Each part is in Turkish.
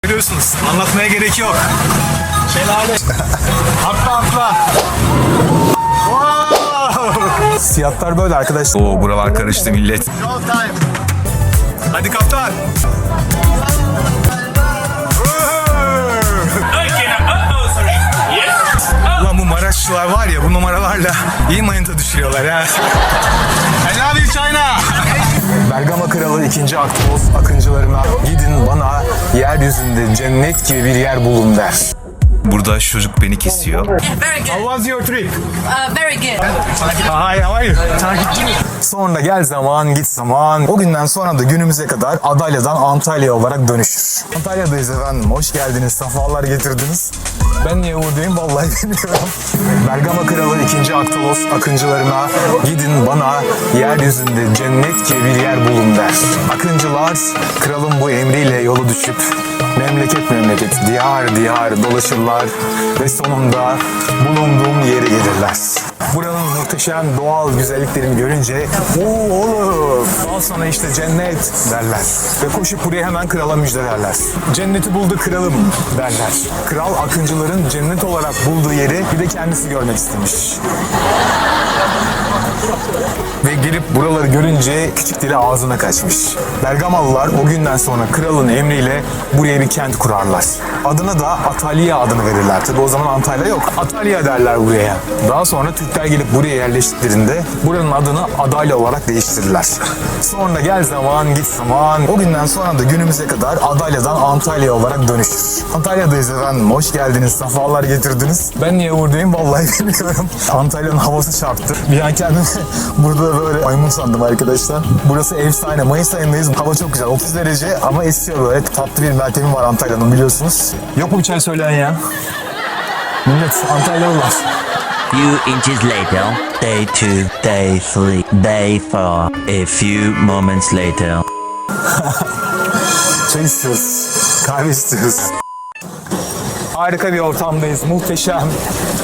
Görüyorsunuz, anlatmaya gerek yok. Şelale. Atla. Wow. Fiyatlar böyle arkadaşlar. Oo, buralar karıştı millet. Hadi kaptan. Ulan bu Maraşlılar var ya, bu numaralarla iyi manita düşürüyorlar ha. I love you China. Bergama Kralı 2. Aktos akıncılarına gidin bana yeryüzünde cennet gibi bir yer bulun der. Burada çocuk beni kesiyor. Very How good. was your trip? Very good. Hi, how are you? Sonra gel zaman git zaman. O günden sonra da günümüze kadar Adalya'dan Antalya olarak dönüşür. Antalya'dayız efendim. Hoş geldiniz. Safalar getirdiniz. Ben niye buradayım vallahi bilmiyorum. Bergama Kralı 2. Aktolos akıncılarına gidin bana yeryüzünde cennet gibi bir yer bulun der. Akıncılar kralın bu emriyle yolu düşüp memleket diyar dolaşırlar ve sonunda bulunduğum yere gelirler. Buranın muhteşem doğal güzelliklerini görünce oğlum al sana işte cennet derler. Ve koşup buraya hemen krala müjdelerler. Cenneti buldu kralım derler. Kral akıncıların cennet olarak bulduğu yeri bir de kendisi görmek istemiş. Ve gelip buraları görünce küçük dili ağzına kaçmış. Bergamalılar o günden sonra kralın emriyle buraya bir kent kurarlar. Adına da Atalya adını verirler. Tabi o zaman Antalya yok. Atalya derler buraya. Daha sonra Türkler gelip buraya yerleştiklerinde buranın adını Adalya olarak değiştirirler. Sonra gel zaman git zaman. O günden sonra da günümüze kadar Adalya'dan Antalya olarak dönüşür. Antalya'dayız efendim. Hoş geldiniz. Safalar getirdiniz. Ben niye buradayım vallahi bilmiyorum. Antalya'nın havası çarptı. Bir an kendimi burada böyle maymun sandım arkadaşlar. Burası efsane. Mayıs ayındayız. Hava çok güzel. 30 derece ama esiyor böyle. Tatlı bir meltemi var Antalya'nın biliyorsunuz. Yok mu bir çay söyleyen ya? Millet Antalyalılar. Few inches later, day 2, day 3, day 4, a few moments later. Çay istiyoruz. Kahve istiyoruz. Harika bir ortamdayız. Muhteşem.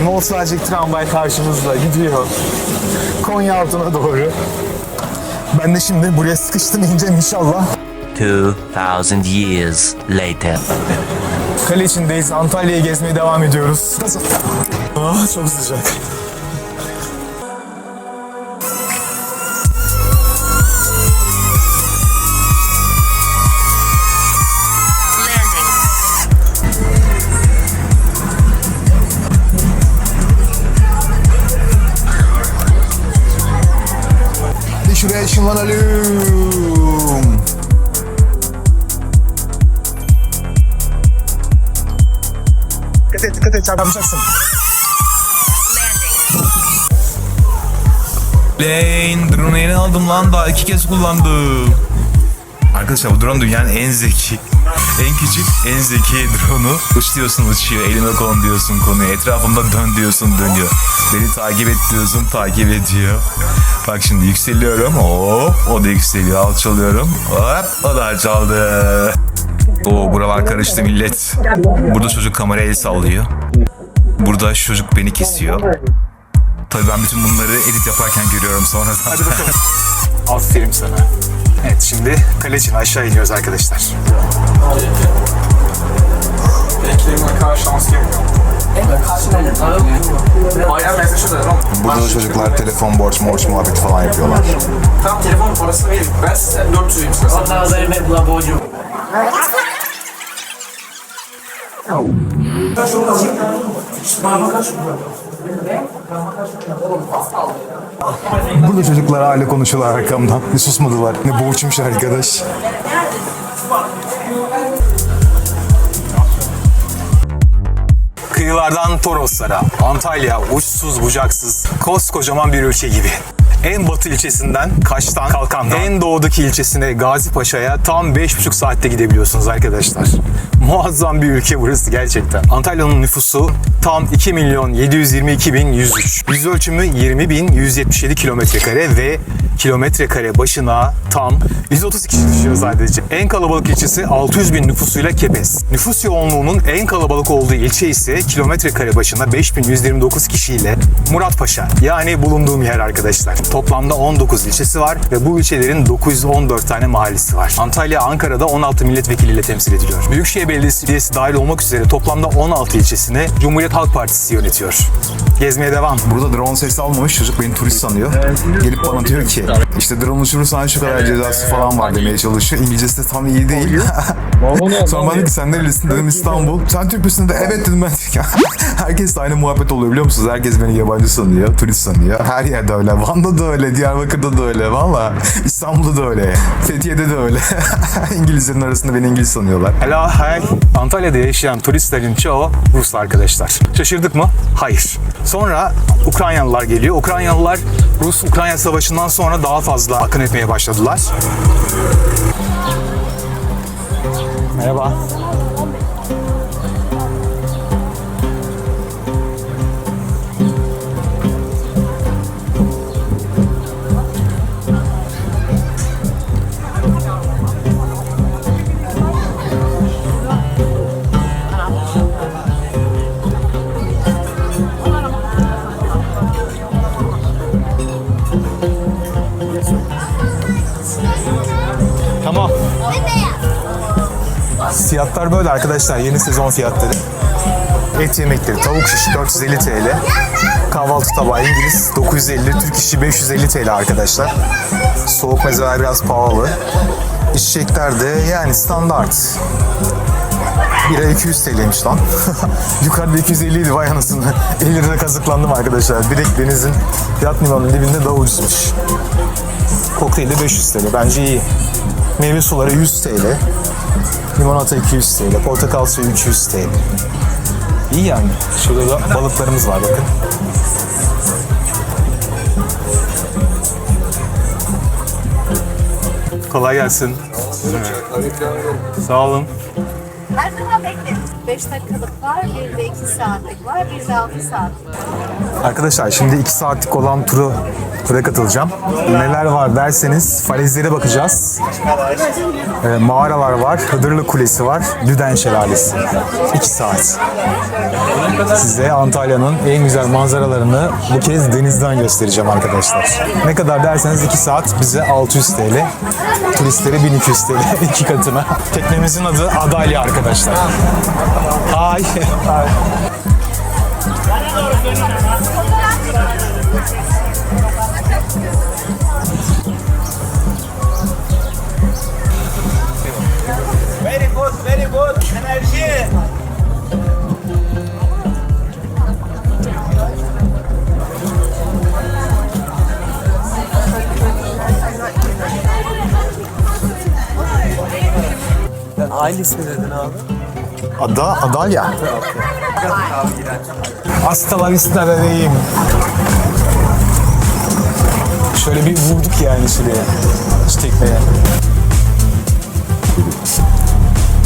Nostaljik tramvay karşımızda gidiyor. Konyaaltı'na doğru. Ben de şimdi buraya sıkıştım ineceğim inşallah. 2000 years later. Kale içindeyiz. Antalya'yı gezmeye devam ediyoruz. Ah, çok sıcak. Şuraya ışınlanalım. Dikkat et çarpacaksın. Lane, drone'u yeni aldım lan daha 2 kez kullandım. Arkadaşlar bu drone dünyanın en zeki, en küçük, en zeki drone'u. Uç diyorsun uçuyor, elime kon diyorsun konuyor, etrafımda dön diyorsun dönüyor. Beni takip et diyorsun takip ediyor. Bak şimdi yükseliyorum, hop o da yükseliyor, alçalıyorum, hop o da alçaldı. Oo buralar karıştı millet. Burada çocuk kameraya el sallıyor. Burada çocuk beni kesiyor. Tabii ben bütün bunları edit yaparken görüyorum sonradan. Hadi bakalım. Aferin sana. Evet şimdi kale için aşağı iniyoruz arkadaşlar. Burada da çocuklar telefon borç muhabbeti falan yapıyorlar. Tamam telefon parasını verin. Ben size 400 vereyim istersen. Burada çocuklar hala konuşuyorlar arkamdan. Ne susmadılar. Ne boğuşmuş arkadaş. Kıyılardan Toroslara, Antalya uçsuz bucaksız koskocaman bir ülke gibi. En batı ilçesinden Kaş'tan Kalkan'dan en doğudaki ilçesine Gazipaşa'ya tam 5,5 saatte gidebiliyorsunuz arkadaşlar. Muazzam bir ülke burası gerçekten. Antalya'nın nüfusu tam 2.722.103. Yüz ölçümü 20.177 kilometrekare ve kilometrekare başına tam 130 kişi düşüyor sadece. En kalabalık ilçesi 600.000 nüfusuyla Kepez. Nüfus yoğunluğunun en kalabalık olduğu ilçe ise kilometrekare başına 5.129 kişiyle Muratpaşa. Yani bulunduğum yer arkadaşlar. Toplamda 19 ilçesi var ve bu ilçelerin 914 tane mahallesi var. Antalya, Ankara'da 16 milletvekiliyle temsil ediliyor. Büyükşehir Belediyesi dahil olmak üzere toplamda 16 ilçesini Cumhuriyet Halk Partisi yönetiyor. Gezmeye devam. Burada drone sesi almamış, çocuk beni turist sanıyor. Gelip bana diyor ki işte drone uçurursan şu kadar cezası falan var demeye çalışıyor. İngilizcesi de tam iyi değil. Sonra bana dedi ki sen nerelisin dedim İstanbul. Sen Türk müsün de evet dedim ben. Herkes de aynı muhabbet oluyor biliyor musunuz? Herkes beni yabancı sanıyor, turist sanıyor. Her yerde öyle. Van'da da öyle, Diyarbakır'da da öyle. Valla İstanbul'da da öyle. Fethiye'de de öyle. İngilizlerin arasında beni İngiliz sanıyorlar. Hello, hi. Antalya'da yaşayan turistlerin çoğu Rus arkadaşlar. Şaşırdık mı? Hayır. Sonra Ukraynalılar geliyor. Ukraynalılar Rus-Ukrayna Savaşı'ndan sonra daha fazla akın etmeye başladılar. Merhaba. Tamam. Fiyatlar böyle arkadaşlar. Yeni sezon fiyatları. Et yemekleri, tavuk şiş 450 TL. Kahvaltı tabağı İngiliz 950, Türk işi 550 TL arkadaşlar. Soğuk mezeler biraz pahalı. İçecekler de yani standart. Bira 200 TL'ymiş lan. Yukarıda 250 idi vay anasını. 50 lira kazıklandım arkadaşlar. Direkt denizin yat limanının dibinde daha ucuzmuş. Kokteyl de 500 TL. Bence iyi. Meyve suları 100 TL. Limonata 200 TL. Portakal suyu 300 TL. İyi yani. Şurada da balıklarımız var bakın. Kolay gelsin. Sağ olun. Her zaman bekleriz. 5 dakikalık var, bir de 2 saatlik var, bir de 6 saatlik. Arkadaşlar şimdi 2 saatlik olan tura katılacağım. Neler var derseniz falezlere bakacağız. Mağaralar var, Hıdırlı Kulesi var, Lüden Şelalesi. 2 saat. Size Antalya'nın en güzel manzaralarını bu kez denizden göstereceğim arkadaşlar. Ne kadar derseniz 2 saat bize 600 TL. Turistlere 1200 TL 2 katına. Teknemizin adı Adalya arkadaşlar. Hi. Very good. Enerji. Sen aynı ismi dedin abi. Adalya. Hasta la vista bebeğim. Şöyle bir vurduk yani şuraya. Şu tekneye.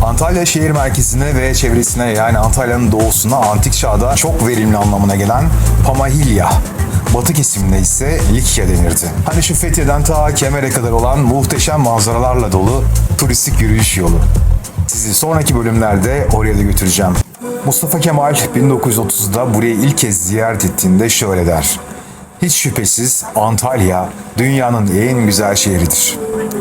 Antalya şehir merkezine ve çevresine yani Antalya'nın doğusuna antik çağda çok verimli anlamına gelen Pamahilya. Batı kesiminde ise Likya denirdi. Hani şu Fethiye'den ta Kemer'e kadar olan muhteşem manzaralarla dolu turistik yürüyüş yolu. Sizi sonraki bölümlerde oraya da götüreceğim. Mustafa Kemal 1930'da burayı ilk kez ziyaret ettiğinde şöyle der. Hiç şüphesiz Antalya dünyanın en güzel şehridir.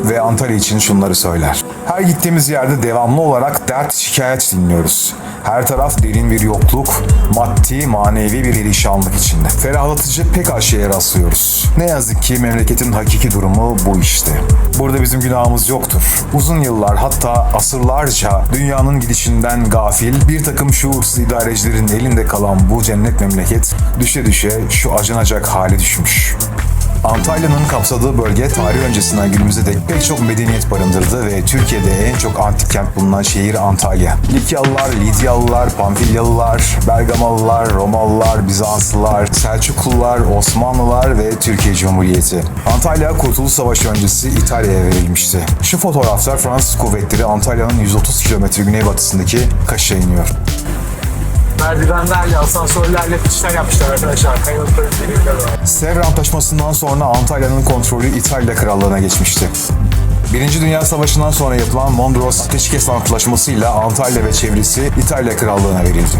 Ve Antalya için şunları söyler. Her gittiğimiz yerde devamlı olarak dert şikayet dinliyoruz. Her taraf derin bir yokluk, maddi, manevi bir perişanlık içinde. Ferahlatıcı pek az şeye rastlıyoruz. Ne yazık ki memleketin hakiki durumu bu işte. Burada bizim günahımız yoktur. Uzun yıllar hatta asırlarca dünyanın gidişinden gafil bir takım şuursuz idarecilerin elinde kalan bu cennet memleket düşe düşe şu acınacak hale düşmüş. Antalya'nın kapsadığı bölge tarih öncesinden günümüze dek pek çok medeniyet barındırdı ve Türkiye'de en çok antik kent bulunan şehir Antalya. Likyalılar, Lidyalılar, Pamfilyalılar, Bergamalılar, Romalılar, Bizanslılar, Selçuklular, Osmanlılar ve Türkiye Cumhuriyeti. Antalya Kurtuluş Savaşı öncesi İtalya'ya verilmişti. Şu fotoğraflar Fransız kuvvetleri Antalya'nın 130 kilometre güneybatısındaki Kaş'a iniyor. Merdivenlerle, asansörlerle işler yapmışlar arkadaşlar. Kayalıkların dibinde var. Sevr Antlaşması'ndan sonra Antalya'nın kontrolü İtalya Krallığı'na geçmişti. Birinci Dünya Savaşı'ndan sonra yapılan Mondros Ateşkes Antlaşması'yla Antalya ve çevresi İtalya Krallığı'na verildi.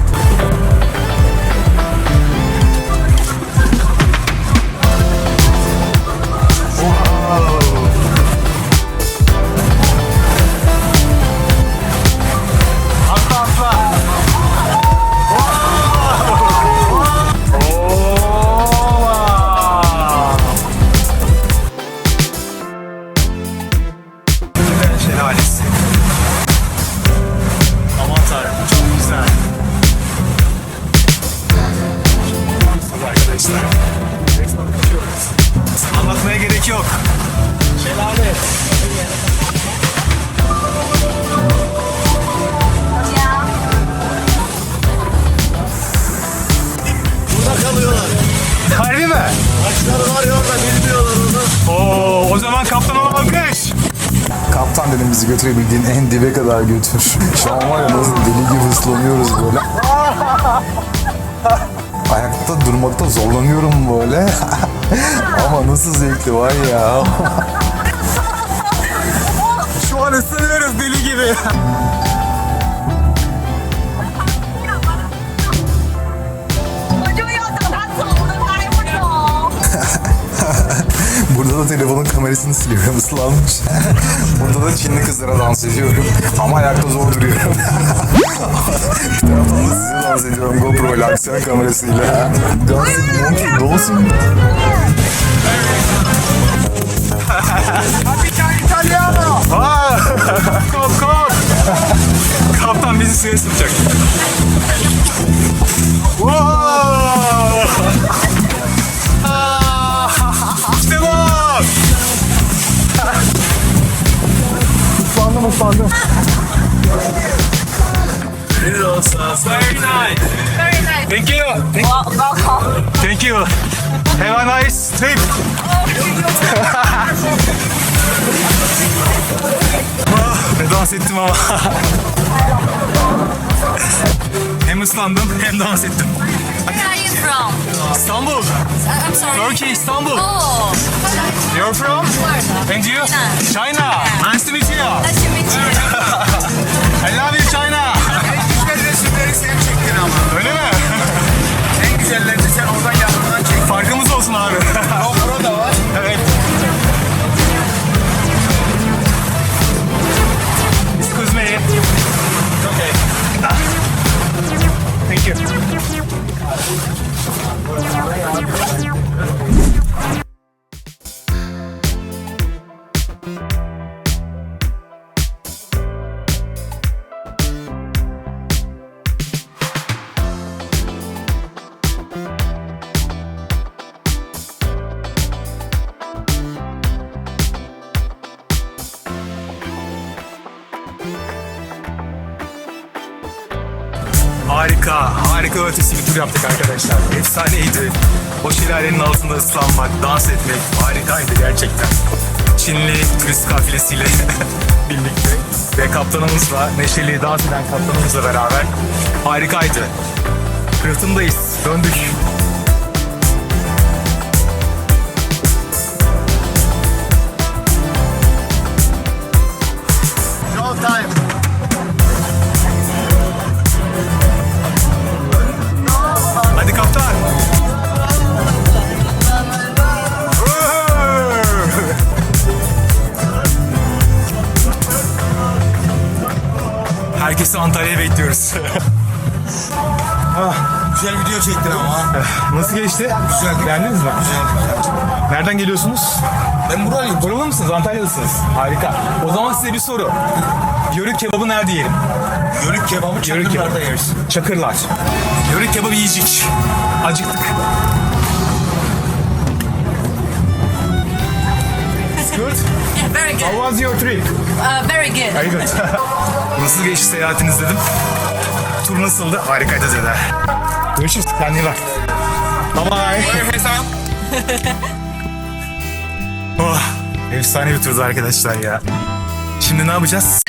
O zaman kaptana alkış. Kaptan dedim bizi götürebildiğin en dibe kadar götür. Şu an var ya nasıl deli gibi ıslanıyoruz böyle. Ayakta durmakta zorlanıyorum böyle. Ama nasıl zevkli var ya. Şu an ıslanıyoruz deli gibi. Burada da telefonun kamerasını siliyorum, ıslanmış. Burada da Çinli kızlara dans ediyorum. Ama ayakta zor duruyorum. Bir taraftan da size dans ediyorum GoPro ile, aksiyon kamerasıyla. Dancing monkey, dancing. İtalyano. Kop kop. Kaptan bizi suya sıkacak. Wow! İşte bu! Islandım. Very nice. Very nice. Thank you. Thank you. Have a nice trip. Ne dans ettim ama. Hem ıslandım hem dans ettim. Where are you from? İstanbul. I'm sorry. Turkey, Istanbul. Oh. You're from? Florida. And you? China. Nice to meet you. Nice to meet you. I love you China. En güzel resimleri sen çektin ama. Öyle mi? En güzellerini sen oradan yakından çek. Farkımız olsun abi. GoPro da var. Evet. Excuse me. Okay. Thank you. Harika ötesi bir tur yaptık arkadaşlar. Efsaneydi. O şelalenin altında ıslanmak, dans etmek harikaydı gerçekten. Çinli turist kafilesiyle birlikte ve kaptanımızla, neşeli dans eden kaptanımızla beraber harikaydı. Rıhtımdayız, döndük. No time. Hadi kaptan. Herkesi Antalya'ya bekliyoruz. Güzel video çektin ama. Nasıl geçti? Güzel. Beğendiniz mi? Güzel. Nereden geliyorsunuz? Ben buralıyım. Buralı mısınız? Antalyalısınız. Harika. O zaman size bir soru. Yörük kebabı nerede yiyelim? Yörük kebabı Yörük Çakırlar'da kebabı. yeriz. Çakırlar. Yörük kebabı yiyecek. Acıktık. Good. Yeah, very good. How was your trip? Very good. Very good. Nasıl geçti seyahatiniz dedim. Tur nasıldı? Harikaydı dediler. Görüşürüz. Kendine iyi bak. Bye bye. Oh, efsane bir turdu arkadaşlar ya. Şimdi ne yapacağız?